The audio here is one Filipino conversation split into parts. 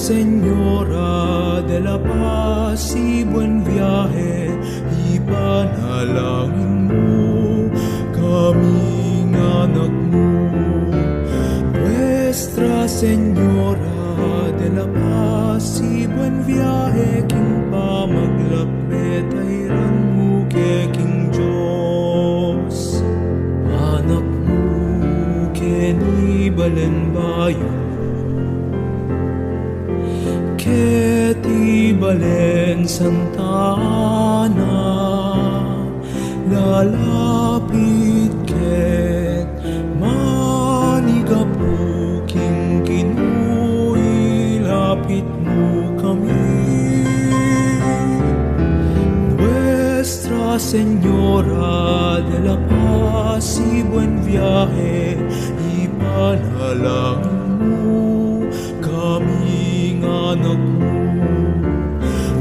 Señora de la Paz y buen viaje, ipanalangin mo kaming anak mo. Nuestra Señora de la Paz y buen viaje, king pamaglapit ay ranmo king Diyos. Anak mo keni balenbayo, Keti Balen Santa Ana, lalapit ket manigapu king Kinuy, lapit mo kami. Nuestra Señora de la Paz y buen viaje, ipanalangin mo kaming anak mo.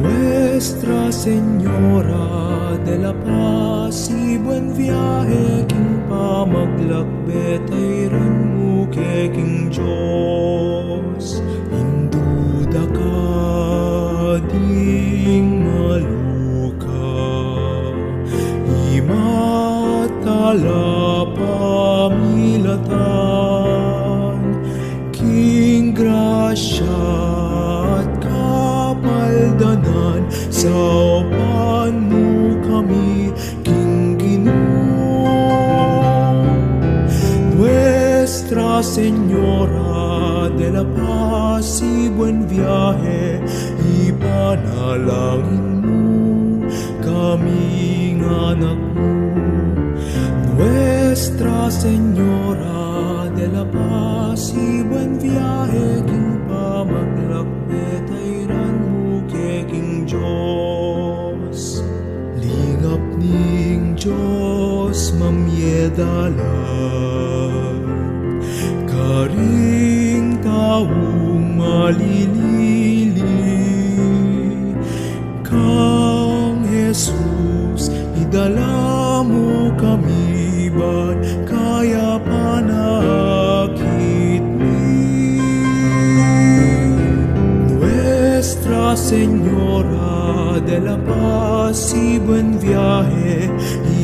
Nuestra Señora de la Paz y buen viaje, king pamaglakbet ay ranmo king Diyos. Induda ka ding maluka, imatala pamilatan, king grasya at kapaldanan, sa upan mo kami king Ginoo. Nuestra Señora de la Paz y buen viaje, ipanalangin mo kaming anak mo. Nuestra Señora de la Paz y buen viaje, king pamaglakbet ay ranmo king Diyos. Lingap ning Diyos mamyedalan, karing taong malilili, kang Jesus idala mo kami, ba't kaya panakit mi? Nuestra Señora de la Paz y buen viaje,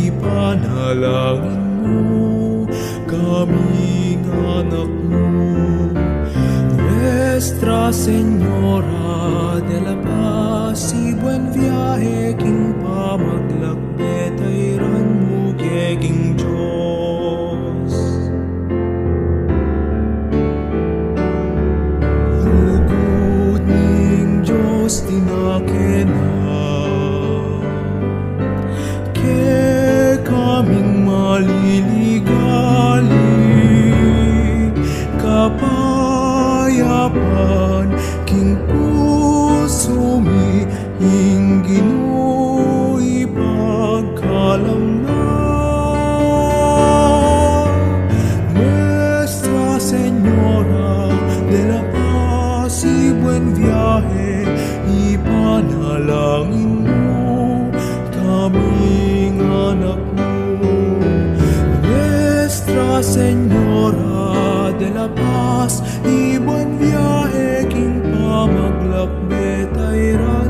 ipanalangin mo kaming anak mo. Nuestra Señora de la Paz y buen viaje, king pamaglakbet ay ranmo king Diyos. Lugod ning Diyos tinakena, ke kaming maliligali, kapayapan king puso mi, ing Ginoo ipagkalam na. Nuestra Señora de la Paz y buen viaje, ipanalangin mo kaming anak mo. Nuestra Señora de la Paz y buen viaje, king pamaglakbet ay ranmo